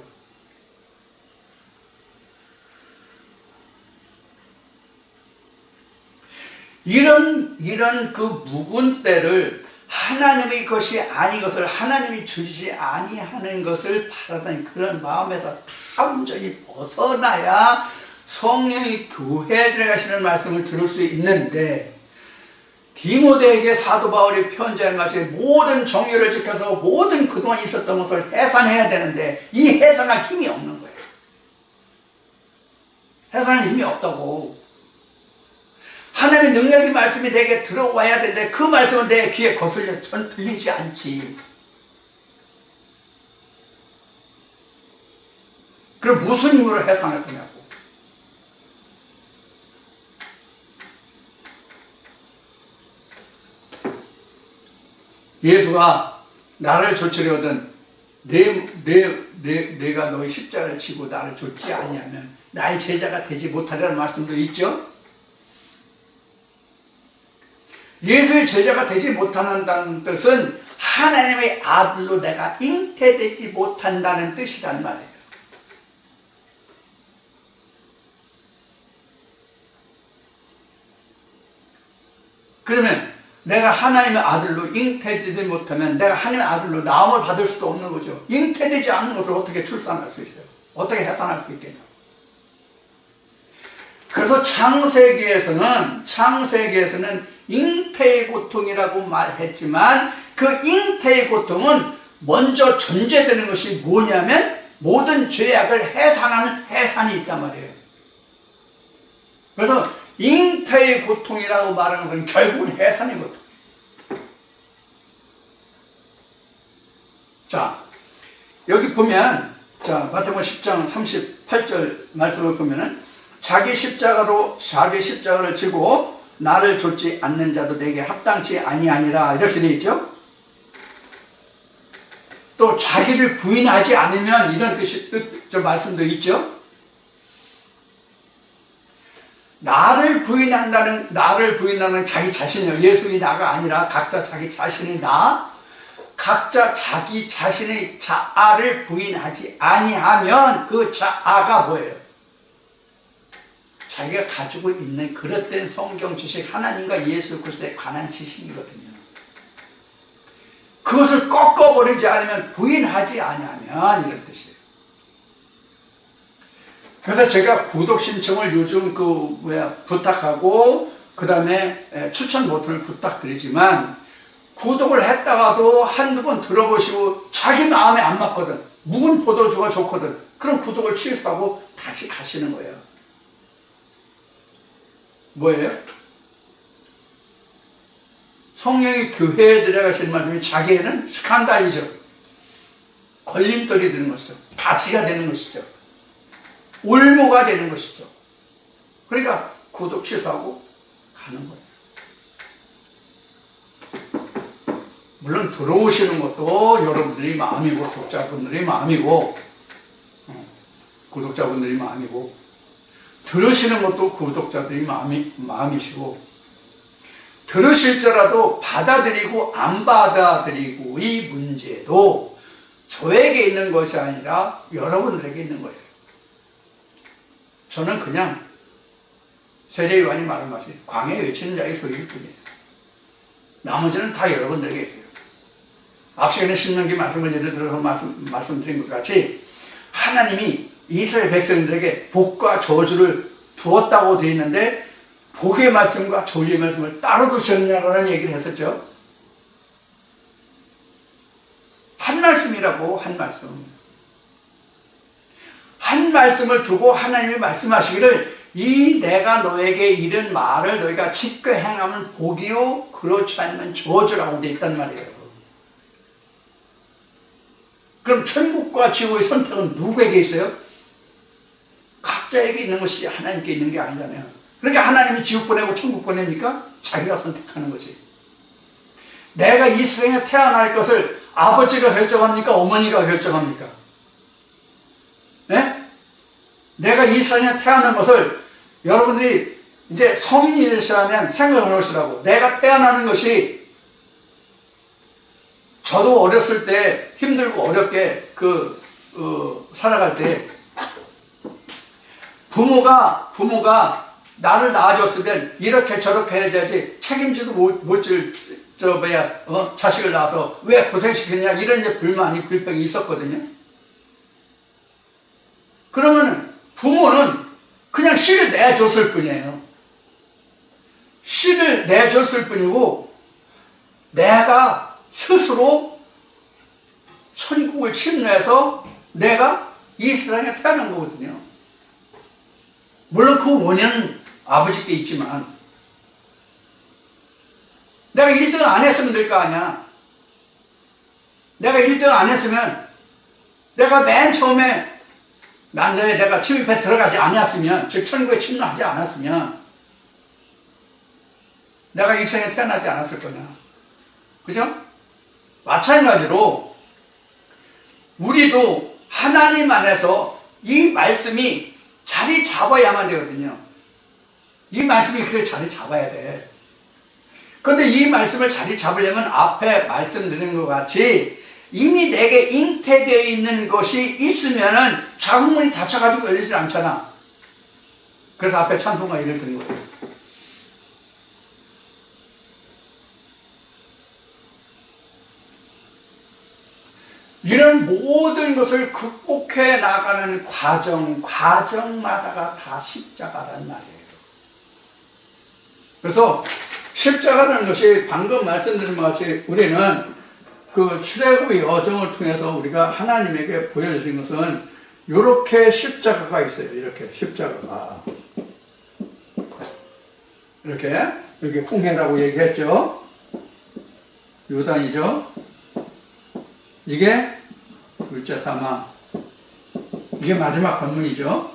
이런 묵은 때를 하나님의 것이 아닌 것을 하나님이 주지 아니하는 것을 바라는 그런 마음에서 다 온전히 벗어나야 성령이 교회에 들어가시는 말씀을 들을 수 있는데, 디모데에게 사도 바울이 편지한 것이 모든 정의를 지켜서 모든 그동안 있었던 것을 해산해야 되는데 이 해산할 힘이 없는 거예요. 해산할 힘이 없다고. 하나님의 능력의 말씀이 내게 들어와야 되는데 그 말씀은 내 귀에 거슬려 들리지 않지. 그럼 무슨 힘으로 해산할 거냐고. 예수가 나를 좇으려거든 내가 너의 십자가를 지고 나를 좇지 아니하면 나의 제자가 되지 못하리라는 말씀도 있죠. 예수의 제자가 되지 못한다는 뜻은 하나님의 아들로 내가 잉태되지 못한다는 뜻이란 말이에요. 그러면 내가 하나님의 아들로 잉태되지 못하면 내가 하나님의 아들로 나음을 받을 수도 없는 거죠. 잉태되지 않는 것을 어떻게 출산할 수 있어요? 어떻게 해산할 수 있겠냐? 그래서 창세기에서는 잉태의 고통이라고 말했지만 그 잉태의 고통은 먼저 존재되는 것이 뭐냐면 모든 죄악을 해산하는 해산이 있단 말이에요. 그래서 잉태의 고통이라고 말하는 건 결국은 해산의 고통. 자, 여기 보면, 자, 마태복음 10장 38절 말씀을 보면은 자기 십자가를 지고 나를 좇지 않는 자도 내게 합당치 아니하니라 이렇게 되어 있죠. 또 자기를 부인하지 않으면 이런 저 말씀도 있죠. 나를 부인하는 자기 자신이요. 예수의 나가 아니라 각자 자기 자신의 각자 자기 자신의 자아를 부인하지 아니하면 그 자아가 뭐예요? 자기가 가지고 있는 그릇된 성경 지식, 하나님과 예수 그리스도에 관한 지식이거든요. 그것을 꺾어버리지 않으면, 부인하지 않으면 이런 뜻이에요. 그래서 제가 구독 신청을 요즘 부탁하고 그 다음에 추천 버튼을 부탁드리지만, 구독을 했다가도 한두 번 들어보시고 자기 마음에 안 맞거든, 묵은 포도주가 좋거든, 그럼 구독을 취소하고 다시 가시는 거예요. 뭐예요? 성령이 교회에 들어가시는 말씀이 자기에는 스칸달이죠. 걸림돌이 되는 것이죠. 가시가 되는 것이죠. 올무가 되는 것이죠. 그러니까 구독 취소하고 가는 거예요. 물론 들어오시는 것도 여러분들이 마음이고, 독자분들이 마음이고, 구독자분들이 마음이고, 들으시는 것도 구독자들이 마음이시고, 들으실지라도 받아들이고 안 받아들이고 이 문제도 저에게 있는 것이 아니라 여러분들에게 있는 거예요. 저는 그냥 세례요한이 말씀하신 광야에 외치는 자의 소리일 뿐이에요. 나머지는 다 여러분들에게 있어요. 앞시간에 신명기 말씀을 예를 들어서 말씀드린 것 같이 하나님이 이스라엘 백성들에게 복과 저주를 두었다고 되어 있는데, 복의 말씀과 저주의 말씀을 따로 두셨냐라는 얘기를 했었죠. 한 말씀이라고, 한 말씀. 한 말씀을 두고 하나님이 말씀하시기를, 이 내가 너에게 이른 말을 너희가 지켜 행하면 복이요 그렇지 않으면 저주라고 되어 있단 말이에요. 그럼 천국과 지옥의 선택은 누구에게 있어요? 각자에게 있는 것이 하나님께 있는 게 아니잖아요. 그러니까 하나님이 지옥 보내고 천국 보냅니까? 자기가 선택하는 거지. 내가 이 세상에 태어날 것을 아버지가 결정합니까? 어머니가 결정합니까? 네? 내가 이 세상에 태어난 것을 여러분들이 이제 성인이 되시라면 생각을 하시라고. 내가 태어나는 것이, 저도 어렸을 때 힘들고 어렵게 살아갈 때 부모가 나를 낳아줬으면 이렇게 저렇게 해야지, 책임지도 못질 자식을 낳아서 왜 고생시켰냐, 이런 이제 불평이 있었거든요. 그러면 부모는 그냥 씨를 내줬을 뿐이에요. 씨를 내줬을 뿐이고, 내가 스스로 천국을 침노해서 내가 이 세상에 태어난 거거든요. 물론 그 원인은 아버지께 있지만, 내가 1등 안 했으면 될 거 아니야. 내가 1등 안 했으면, 내가 맨 처음에 난자에 내가 침입해 들어가지 않았으면, 즉 천국에 침노하지 않았으면 내가 이 세상에 태어나지 않았을 거냐. 그죠? 마찬가지로 우리도 하나님 안에서 이 말씀이 자리 잡아야만 되거든요. 이 말씀이 그래 자리 잡아야 돼. 그런데 이 말씀을 자리 잡으려면 앞에 말씀드린 것 같이 이미 내게 잉태되어 있는 것이 있으면은 자국문이 닫혀가지고 열리지 않잖아. 그래서 앞에 찬송가 이를 드린 거예요. 이런 모든 것을 극복해 나가는 과정마다가 다 십자가란 말이에요. 그래서 십자가라는 것이 방금 말씀드린 것 같이 우리는 그 출애굽의 여정을 통해서 우리가 하나님에게 보여주신 것은 이렇게 십자가가 있어요. 이렇게 십자가가 이렇게 여기 홍해라고 얘기했죠. 요단이죠. 이게 둘째 사망, 이게 마지막 관문이죠.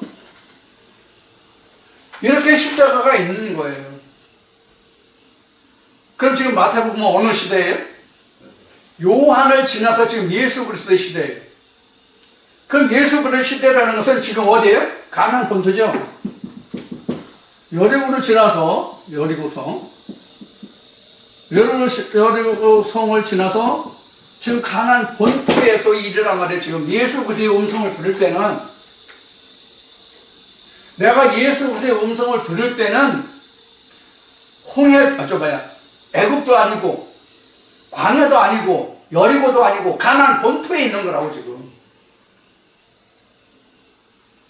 이렇게 십자가가 있는 거예요. 그럼 지금 마태복음 어느 시대예요? 요한을 지나서 지금 예수 그리스도의 시대예요. 그럼 예수 그리스도의 시대라는 것은 지금 어디예요? 가나안 본토죠. 여리고를 지나서 여리고성을 지나서 지금 가나안 본토에서 일이란 말이에요. 지금 예수 그리스도의 음성을 들을 때는 내가 예수 그리스도의 음성을 들을 때는 애굽도 아니고 광야도 아니고 여리고도 아니고 가나안 본토에 있는 거라고 지금.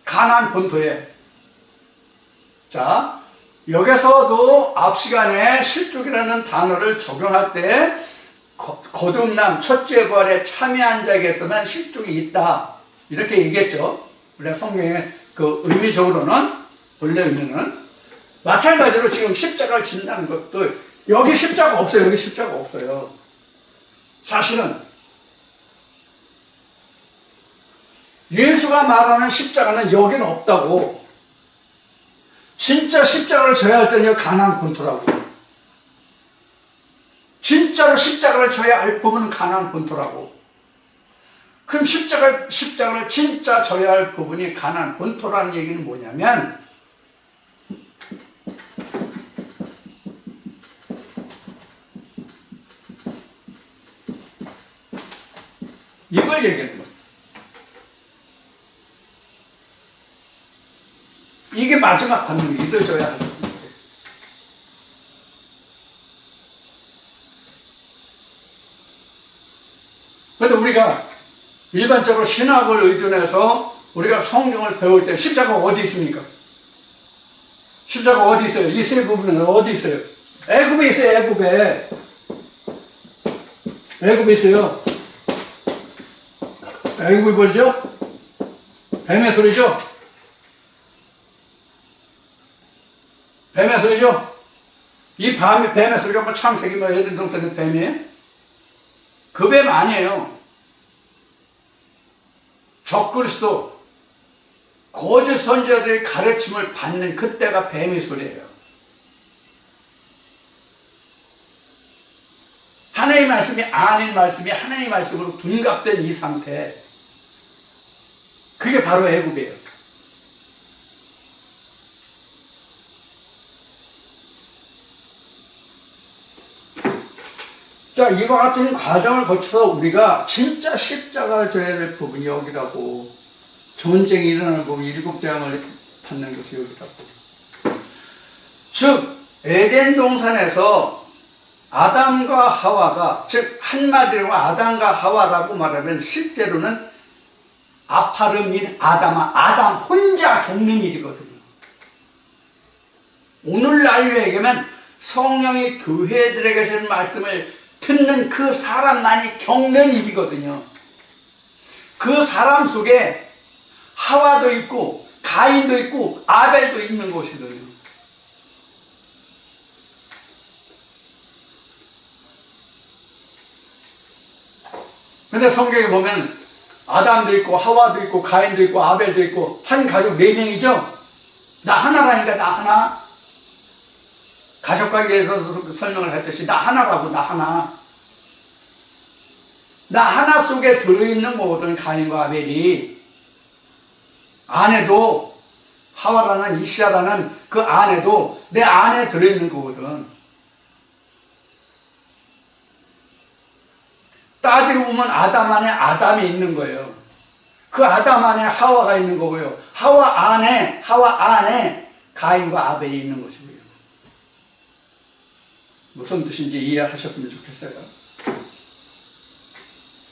가나안 본토에. 자, 여기서도 앞 시간에 실족이라는 단어를 적용할 때 거듭남 첫째 부활에 참여한 자에게서만 실족이 있다 이렇게 얘기했죠. 우리가 성경의 그 의미적으로는 원래 의미는 마찬가지로 지금 십자가를 진다는 것도 여기 십자가 없어요. 여기 십자가 없어요. 사실은 예수가 말하는 십자가는 여기는 없다고. 진짜 십자가를 져야 할 때는 가나안 본토라고. 진짜로 십자가를 져야 할 부분은 가나안 본토라고. 그럼 십자가를 진짜 져야 할 부분이 가나안 본토라는 얘기는 뭐냐면 이걸 얘기하는 거예요. 이게 마지막 관문이 믿어져야 하는 거예요. 그런데 우리가 일반적으로 신학을 의존해서 우리가 성경을 배울 때 십자가가 어디 있습니까? 십자가 어디 있어요? 이 세 부분은 어디 있어요? 애굽에 있어요. 애굽에. 애굽에 있어요. 애굽이 뭐죠? 뱀의 소리죠? 뱀의 소리죠? 이 뱀의 소리가 뭐 창세기 뭐 예를 들어서 뱀이에요? 그 뱀 아니에요. 적그리스도 거짓 선지자들의 가르침을 받는 그때가 뱀의 소리예요. 하나님의 말씀이 아닌 말씀이 하나님의 말씀으로 둔갑된 이 상태, 그게 바로 애굽이에요. 자, 이와 같은 과정을 거쳐서 우리가 진짜 십자가를 져야 될 부분이 여기라고. 전쟁이 일어나는 부분, 일곱 재앙을 받는 것이 여기라고. 즉 에덴 동산에서 아담과 하와가, 즉 한마디로 아담과 하와라고 말하면 실제로는 아파르민 아담 혼자 겪는 일이거든요. 오늘날 얘기하면 성령이 교회들에게 주는 말씀을 듣는 그 사람만이 겪는 일이거든요. 그 사람 속에 하와도 있고 가인도 있고 아벨도 있는 것이거든요. 근데 성경에 보면 아담도 있고 하와도 있고 가인도 있고 아벨도 있고 한 가족 4명이죠. 나 하나라니까. 나 하나. 가족관계에서 설명을 했듯이 나 하나라고. 나 하나. 나 하나 속에 들어있는 모든 가인과 아벨이, 아내도 하와라는 이시아라는 그 아내도 내 안에 들어있는 거거든. 따지고 보면 아담 안에 아담이 있는 거예요. 그 아담 안에 하와가 있는 거고요. 하와 안에 가인과 아벨이 있는 것이고요. 무슨 뜻인지 이해하셨으면 좋겠어요.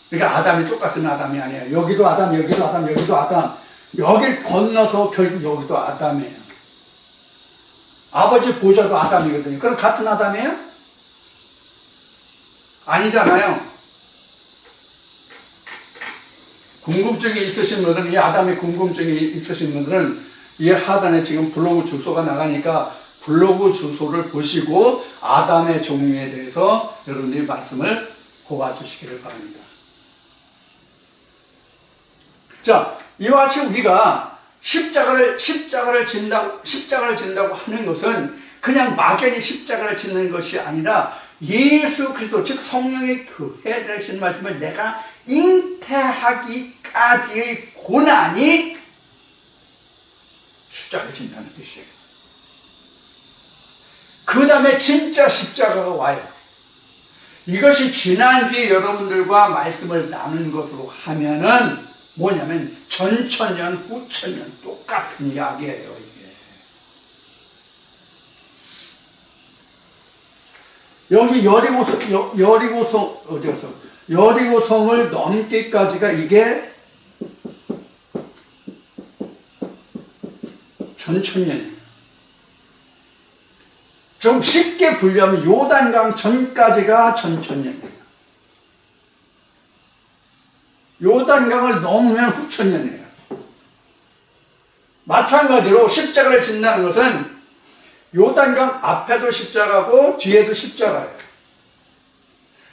그러니까 아담이 똑같은 아담이 아니에요. 여기도 아담, 여기도 아담, 여기도 아담. 여길 건너서 결국 여기도 아담이에요. 아버지 보좌도 아담이거든요. 그럼 같은 아담이에요? 아니잖아요. 궁금증이 있으신 분들은, 이 아담의 궁금증이 있으신 분들은 이 하단에 지금 블로그 주소가 나가니까 블로그 주소를 보시고 아담의 종류에 대해서 여러분들이 말씀을 보아주시기를 바랍니다. 자, 이와 같이 우리가 십자가를 진다고 하는 것은 그냥 막연히 십자가를 짓는 것이 아니라 예수 그리스도, 즉 성령의 교회에 대하신 말씀을 내가 잉태하기까지의 고난이 십자가를 진다는 뜻이에요. 그 다음에 진짜 십자가가 와요. 이것이 지난주에 여러분들과 말씀을 나눈 것으로 하면은 뭐냐면 전천년 후천년 똑같은 이야기예요. 이게 여기 여리고성 어디였어? 여리고성을 넘기까지가 이게 전천년이에요. 좀 쉽게 분류하면 요단강 전까지가 전천년이에요. 요단강을 넘으면 후천년이에요. 마찬가지로 십자가를 짓는다는 것은 요단강 앞에도 십자가고 뒤에도 십자가예요.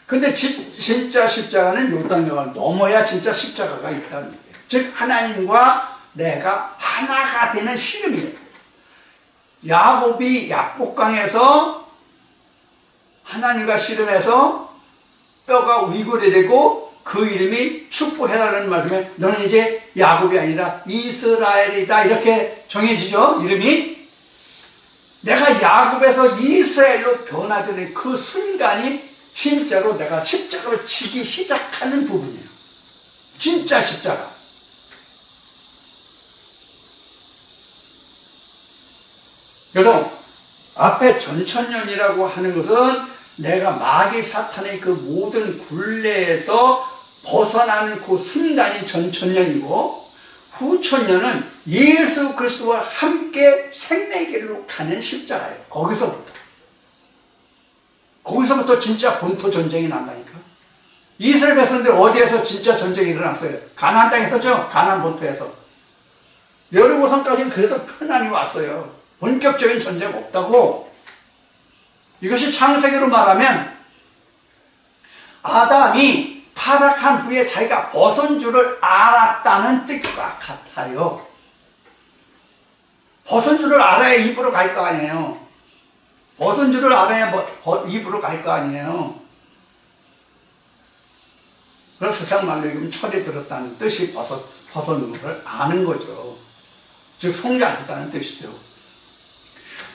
근데 진짜 십자가는 요단강을 넘어야 진짜 십자가가 있다는 얘기예요. 즉 하나님과 내가 하나가 되는 씨름이에요. 야곱이 약복강에서 하나님과 씨름해서 뼈가 위골이 되고 그 이름이 축복해달라는 말씀에 너는 이제 야곱이 아니라 이스라엘이다 이렇게 정해지죠. 이름이. 내가 야곱에서 이스라엘로 변화되는 그 순간이 진짜로 내가 십자가를 치기 시작하는 부분이에요. 진짜 십자가. 그래서 앞에 전천년이라고 하는 것은 내가 마귀 사탄의 그 모든 굴레에서 벗어나는 그 순간이 전천년이고 후천년은 예수 그리스도와 함께 생명의 길로 가는 십자가예요. 거기서부터 진짜 본토 전쟁이 난다니까. 이스라엘 백성들 어디에서 진짜 전쟁이 일어났어요? 가나안 땅에서죠. 가나안 본토에서. 여리고성까지는 그래도 편안히 왔어요. 본격적인 전쟁 없다고. 이것이 창세기로 말하면 아담이 타락한 후에 자기가 벗은 줄을 알았다는 뜻과 같아요. 벗은 줄을 알아야 입으로 갈 거 아니에요. 벗은 줄을 알아야 입으로 갈 거 아니에요. 그래서 세상 말로 얘기하면 철이 들었다는 뜻이 벗은 줄을 아는 거죠. 즉 성장했다는 뜻이죠.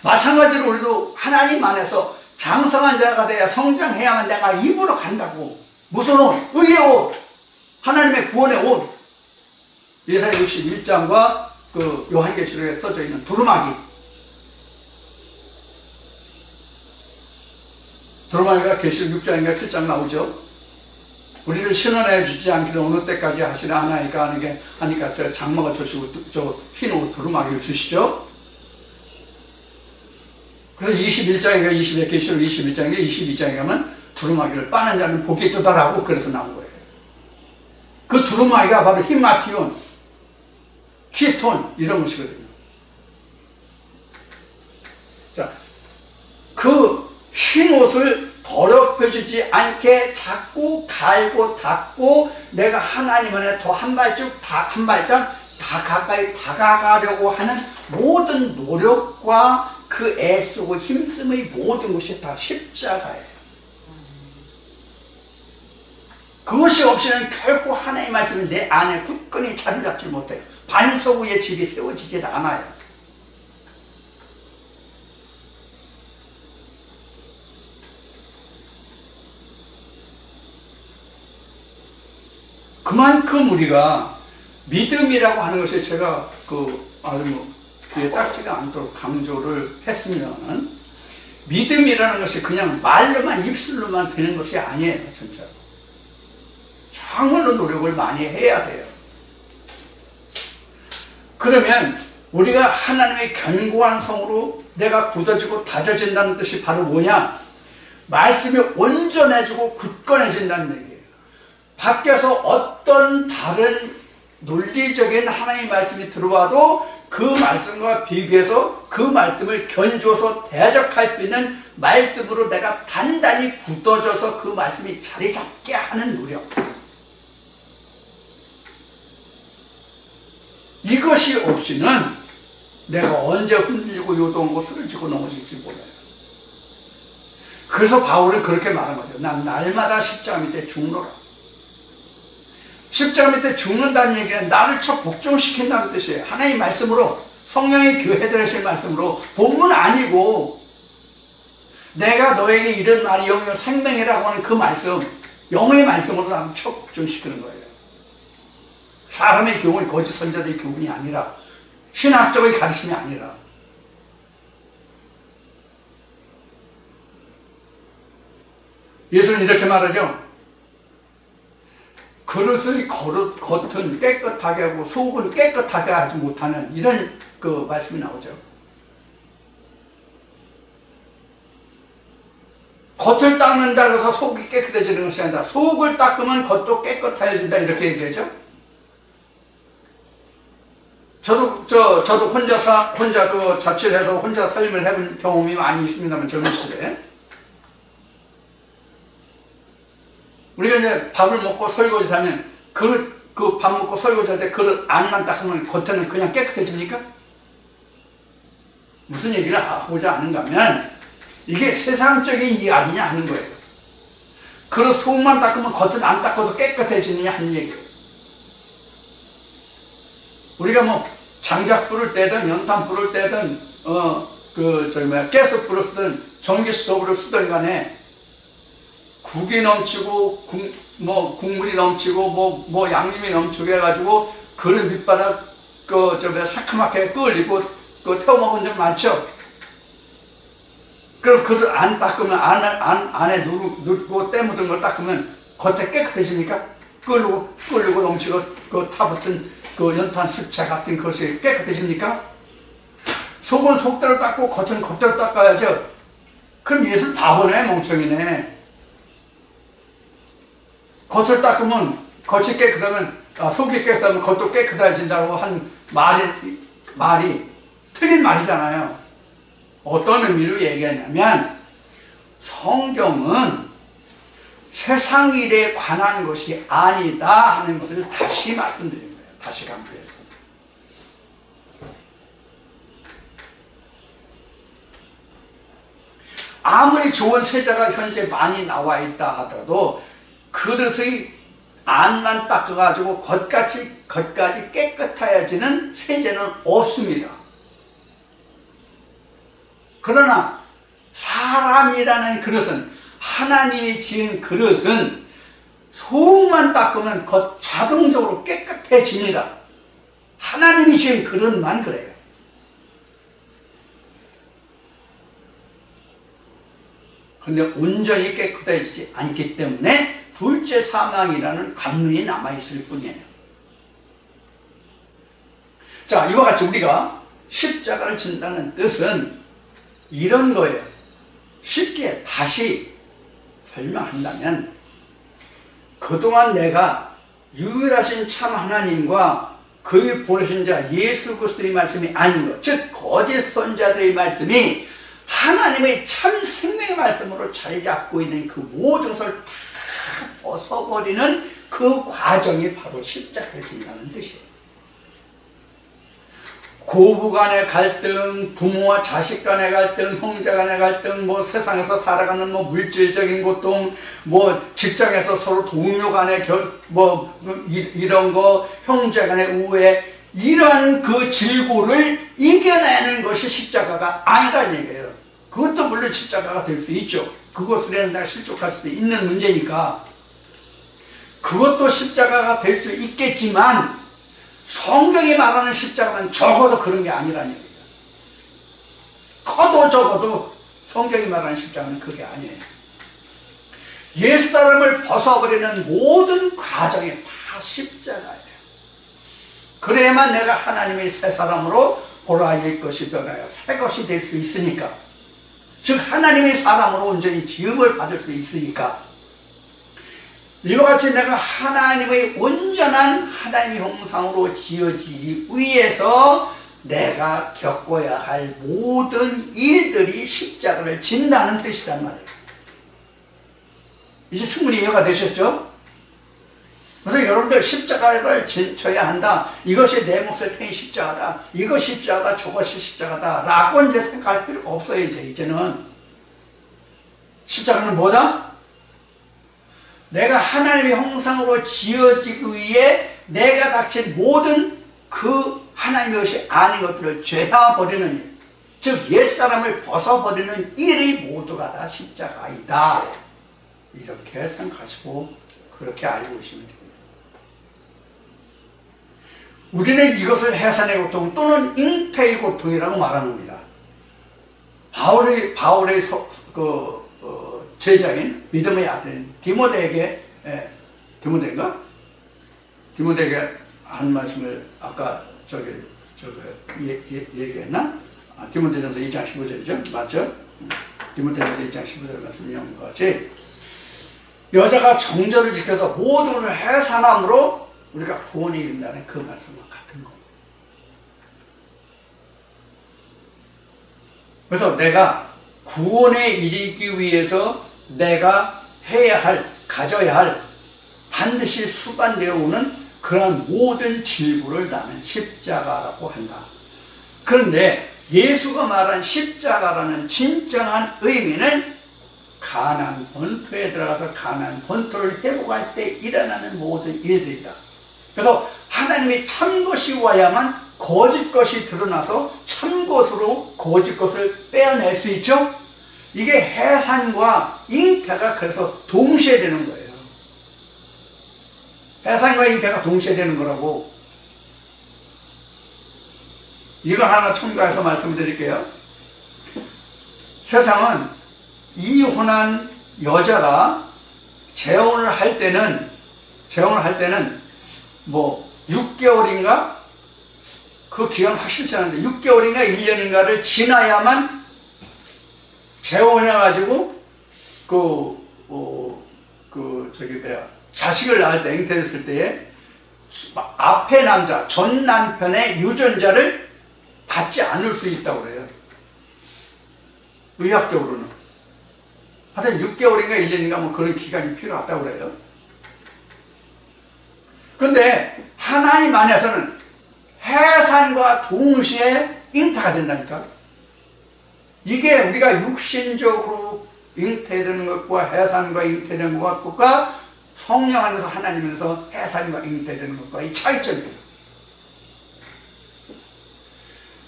마찬가지로 우리도 하나님 안에서 장성한 자가 돼야 성장해야만 내가 입으로 간다고. 무슨 옷? 의의 옷. 하나님의 구원의 옷. 예사야 61장과 그 요한계시록에 써져 있는 두루마기. 두루마기가 계시록 6장인가 7장 나오죠. 우리를 신원해 주지 않기를 어느 때까지 하시나 하나니까 하니까 저 장막을 주시고 저 흰 옷 두루마기를 주시죠. 그래서 21장인가 계시록 21장인가 22장에 가면 두루마기를 빠는 자는 복이 있도다라고 그래서 나온 거예요. 그 두루마기가 바로 히마티온, 키톤 이런 것이거든요. 자, 그 흰 옷을 더럽혀지지 않게 자꾸 갈고 닦고 내가 하나님 안에 더 한 발짝 다 가까이 다가가려고 하는 모든 노력과 그 애쓰고 힘씀의 모든 것이 다 십자가예요. 그것이 없이는 결코 하나님의 말씀이 내 안에 굳건히 자리 잡지 못해요. 반석 위에 집이 세워지질 않아요. 그만큼 우리가 믿음이라고 하는 것이 제가 아주 귀에 딱지가 않도록 강조를 했습니다만 믿음이라는 것이 그냥 말로만 입술로만 되는 것이 아니에요. 진짜로. 정말로 노력을 많이 해야 돼요. 그러면 우리가 하나님의 견고한 성으로 내가 굳어지고 다져진다는 뜻이 바로 뭐냐? 말씀이 온전해지고 굳건해진다는 얘기예요. 밖에서 어떤 다른 논리적인 하나님의 말씀이 들어와도 그 말씀과 비교해서 그 말씀을 견주어서 대적할 수 있는 말씀으로 내가 단단히 굳어져서 그 말씀이 자리 잡게 하는 노력. 이것이 없이는 내가 언제 흔들리고 요동하고 쓰러지고 넘어질지 몰라요. 그래서 바울은 그렇게 말한 거죠. 난 날마다 십자가 밑에 죽노라. 십자가 밑에 죽는다는 얘기는 나를 쳐 복종시킨다는 뜻이에요. 하나님의 말씀으로, 성령의 교회 되실 말씀으로, 본문 아니고 내가 너에게 이런 말이 영의 생명이라고 하는 그 말씀, 영의 말씀으로 나를 쳐 복종시키는 거예요. 사람의 교훈이 거짓 선자들의 교훈이 아니라, 신학적인 가르침이 아니라. 예수는 이렇게 말하죠. 그릇의 겉은 깨끗하게 하고 속은 깨끗하게 하지 못하는, 이런 그 말씀이 나오죠. 겉을 닦는다 그래서 속이 깨끗해지는 것이 아니라 속을 닦으면 겉도 깨끗해진다, 이렇게 얘기하죠. 저도 혼자 그 자취를 해서 혼자 살림을 해본 경험이 많이 있습니다만, 젊은 시절에. 우리가 이제 밥을 먹고 설거지 하면 그 밥 먹고 설거지 할 때 그릇 안만 닦으면 겉에는 그냥 깨끗해집니까? 무슨 얘기를 하고자 하는가 하면, 이게 세상적인 이야기냐 하는 거예요. 그릇 속만 닦으면 겉은 안 닦아도 깨끗해지느냐 하는 얘기예요. 우리가 뭐 장작불을 떼든 연탄불을 떼든 가스불을 쓰든 전기 스토브를 쓰든 간에 국이 넘치고 국물이 넘치고 뭐 양념이 넘치고 해가지고 그릇 밑바닥 새카맣게 끓이고 태워 먹은 적 많죠. 그럼 그릇 안 닦으면 안에 누르고 때 묻은 걸 닦으면 겉에 깨끗해집니까? 끓고 넘치고 그 타붙은 그 연탄 습체 같은 것이 깨끗해집니까? 속은 속대로 닦고 겉은 겉대로 닦아야죠. 그럼 예수 바보네, 멍청이네. 겉을 닦으면 겉이 깨끗하면 속이 깨끗하면 겉도 깨끗해진다고 한 말이 틀린 말이잖아요. 어떤 의미로 얘기하냐면, 성경은 세상 일에 관한 것이 아니다 하는 것을 다시 말씀드린 거예요. 다시 강조해서. 아무리 좋은 세제가 현재 많이 나와 있다 하더라도 그릇의 안만 닦아가지고 겉까지 깨끗해지는 세제는 없습니다. 그러나 사람이라는 그릇은, 하나님이 지은 그릇은 속만 닦으면 겉 자동적으로 깨끗해집니다. 하나님이 지은 그릇만 그래요. 그런데 온전히 깨끗해지지 않기 때문에 둘째 사망이라는 관문이 남아있을 뿐이에요. 자, 이와 같이 우리가 십자가를 진다는 뜻은 이런 거예요. 쉽게 다시 설명한다면, 그동안 내가 유일하신 참 하나님과 그의 보내신 자 예수 그리스도의 말씀이 아닌 것, 즉 거짓 선자들의 말씀이 하나님의 참 생명의 말씀으로 자리 잡고 있는 그 모든 것을 다 벗어버리는 그 과정이 바로 십자가를 진다는 뜻이에요. 고부 간의 갈등, 부모와 자식 간의 갈등, 형제 간의 갈등, 세상에서 살아가는 물질적인 고통, 직장에서 서로 동료 간의 이런 거, 형제 간의 우애, 이러한 그 질고를 이겨내는 것이 십자가가 아니라는 얘기예요. 그것도 물론 십자가가 될 수 있죠. 그것을 내가 실족할 수도 있는 문제니까. 그것도 십자가가 될 수 있겠지만, 성경이 말하는 십자가는 적어도 그런 게 아니라는 얘기예요. 커도 적어도 성경이 말하는 십자가는 그게 아니에요. 옛사람을 벗어버리는 모든 과정이 다 십자가예요. 그래야만 내가 하나님의 새 사람으로 돌아올 것이 변하여 새 것이 될 수 있으니까, 즉 하나님의 사람으로 온전히 지음을 받을 수 있으니까, 이와 같이 내가 하나님의 온전한 하나님의 형상으로 지어지기 위해서 내가 겪어야 할 모든 일들이 십자가를 진다는 뜻이란 말이에요. 이제 충분히 이해가 되셨죠? 그래서 여러분들 십자가를 져야 한다, 이것이 내 몫의 편이 십자가다, 이것이 십자가다, 저것이 십자가다 라고 이제 생각할 필요가 없어요. 이제는 십자가는 뭐다? 내가 하나님의 형상으로 지어지기 위해 내가 닥친 모든 그 하나님의 것이 아닌 것들을 죄어버리는 일, 즉 옛사람을 벗어버리는 일이 모두가 다 십자가이다, 이렇게 생각하시고 그렇게 알고 계시면 됩니다. 우리는 이것을 해산의 고통 또는 잉태의 고통이라고 말합니다. 바울의 제자인 믿음의 아들인 디모데에게, 디모데인가? 디모데에게 한 말씀을 아까 얘기했나? 디모데전서 2장 15절이죠? 맞죠? 디모데전서 2장 15절 말씀 이런 거지. 여자가 정절을 지켜서 모든 것을 해산함으로 우리가 구원에 이른다는 그 말씀과 같은 거. 그래서 내가 구원에 이르기 위해서 내가 해야 할, 가져야 할, 반드시 수반되어 오는 그런 모든 질부를 나는 십자가라고 한다. 그런데 예수가 말한 십자가라는 진정한 의미는 가나안 본토에 들어가서 가나안 본토를 회복할 때 일어나는 모든 일들이다. 그래서 하나님이 참것이 와야만 거짓 것이 드러나서 참것으로 거짓 것을 빼어낼 수 있죠. 이게 해산과 잉태가 그래서 동시에 되는 거예요. 해산과 잉태가 동시에 되는 거라고. 이거 하나 첨가해서 말씀드릴게요. 세상은 이혼한 여자가 재혼을 할 때는 뭐 6개월인가? 그 기간 확실치 않은데 6개월인가 1년인가를 지나야만 재혼해가지고 자식을 낳을 때, 잉태했을 때에 앞에 남자, 전 남편의 유전자를 받지 않을 수 있다고 그래요. 의학적으로는. 하여튼 6개월인가 1년인가 뭐 그런 기간이 필요하다고 그래요. 그런데 하나님 안에서는 해산과 동시에 잉태가 된다니까. 이게 우리가 육신적으로 잉태되는 것과 해산과 잉태되는 것과 성령 안에서 하나님에서 해산과 잉태되는 것과 이 차이점이에요.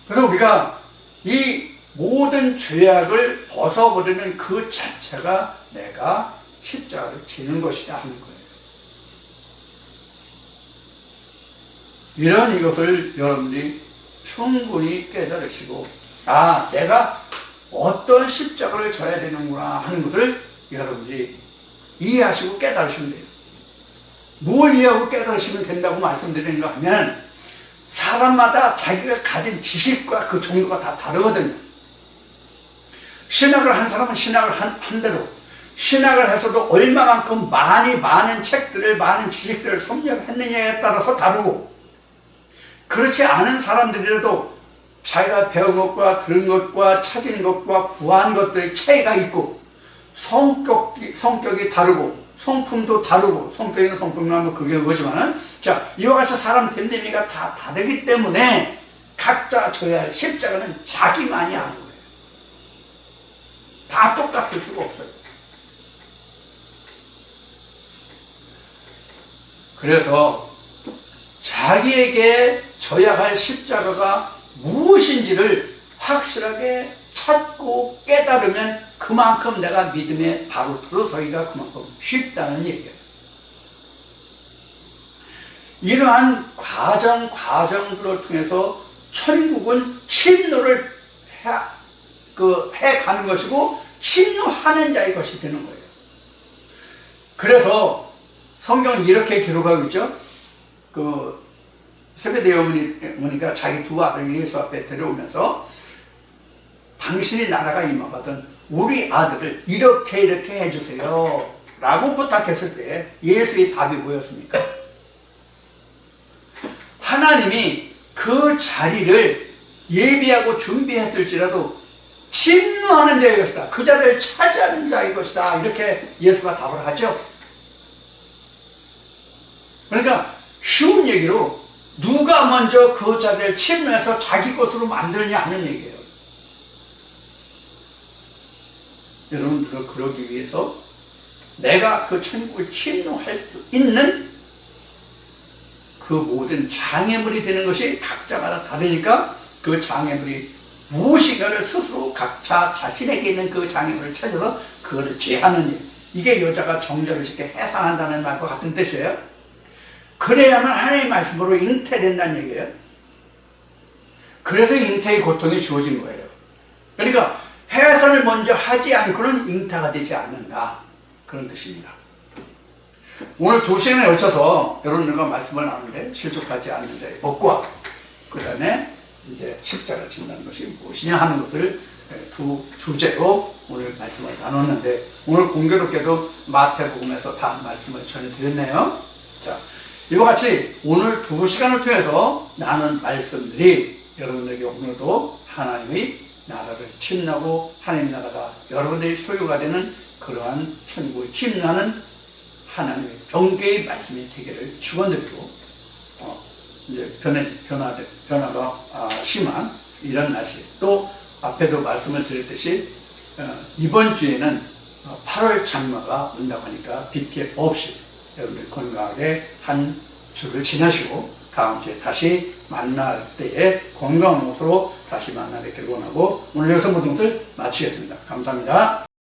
그래서 우리가 이 모든 죄악을 벗어버리는 그 자체가 내가 십자가를 지는 것이다 하는 거예요. 이런 이것을 여러분들이 충분히 깨달으시고, 내가 어떤 십자가를 져야 되는구나 하는 것을 여러분들이 이해하시고 깨달으시면 돼요. 뭘 이해하고 깨달으시면 된다고 말씀드리는가 하면, 사람마다 자기가 가진 지식과 그 정도가 다 다르거든요. 신학을 한 사람은 신학을 한 대로, 신학을 해서도 얼마만큼 많은 책들을, 많은 지식들을 섭렵했느냐에 따라서 다르고, 그렇지 않은 사람들이라도 자기가 배운 것과 들은 것과 찾은 것과 구한 것들의 차이가 있고, 성격이 다르고, 성품도 다르고, 성격이나 성품이나 뭐 그게 뭐지만은, 자, 이와 같이 사람 됨됨이가 다 다르기 때문에 각자 져야 할 십자가는 자기만이 아는 거예요. 다 똑같을 수가 없어요. 그래서 자기에게 져야 할 십자가가 무엇인지를 확실하게 찾고 깨달으면 그만큼 내가 믿음에 바로 들어서기가 그만큼 쉽다는 얘기예요. 이러한 과정들을 통해서 천국은 침노를 해가는 것이고 침노하는 자의 것이 되는 거예요. 그래서 성경은 이렇게 기록하고 있죠. 세베대의 어머니가 자기 두 아들을 예수 앞에 데려오면서 당신이 나라가 임하거든 우리 아들을 이렇게 해주세요 라고 부탁했을 때 예수의 답이 뭐였습니까? 하나님이 그 자리를 예비하고 준비했을지라도 침노하는 자의 것이다, 그 자리를 차지하는 자의 것이다, 이렇게 예수가 답을 하죠. 그러니까 쉬운 얘기로 누가 먼저 그 자리를 침노해서 자기 것으로 만드느냐 하는 얘기예요. 여러분들은 그러기 위해서 내가 그 천국을 침노할 수 있는 그 모든 장애물이 되는 것이 각자마다 다르니까 그 장애물이 무엇인가를 스스로 각자 자신에게 있는 그 장애물을 찾아서 그거를 제하는 일, 이게 여자가 정절을 쉽게 해산한다는 말과 같은 뜻이에요. 그래야만 하나님의 말씀으로 잉태된다는 얘기예요. 그래서 잉태의 고통이 주어진 거예요. 그러니까 해산을 먼저 하지 않고는 잉타가 되지 않는다. 그런 뜻입니다. 오늘 2시간에 걸쳐서 여러분들과 말씀을 나누는데 실족하지 않는 자의 복과 그 다음에 이제 십자가를 진다는 것이 무엇이냐 하는 것을 두 주제로 오늘 말씀을 나눴는데 오늘 공교롭게도 마태복음에서 다 말씀을 전해드렸네요. 자, 이와 같이 오늘 2시간을 통해서 나눈 말씀들이 여러분들에게 오늘도 하나님의 나라를 침나고 하나님 나라가 여러분들의 소유가 되는 그러한 천국을 침나는 하나님의 경계의 말씀이 되기를 축원드리고 이제 변화가 심한 이런 날씨 또 앞에도 말씀을 드렸듯이 이번 주에는 8월 장마가 온다고 하니까 비 피해 없이 여러분들 건강하게 한 주를 지나시고 다음 주에 다시 만날 때에 건강한 모습으로 다시 만나 뵙기를 원하고 오늘 여기서 모든 것을 마치겠습니다. 감사합니다.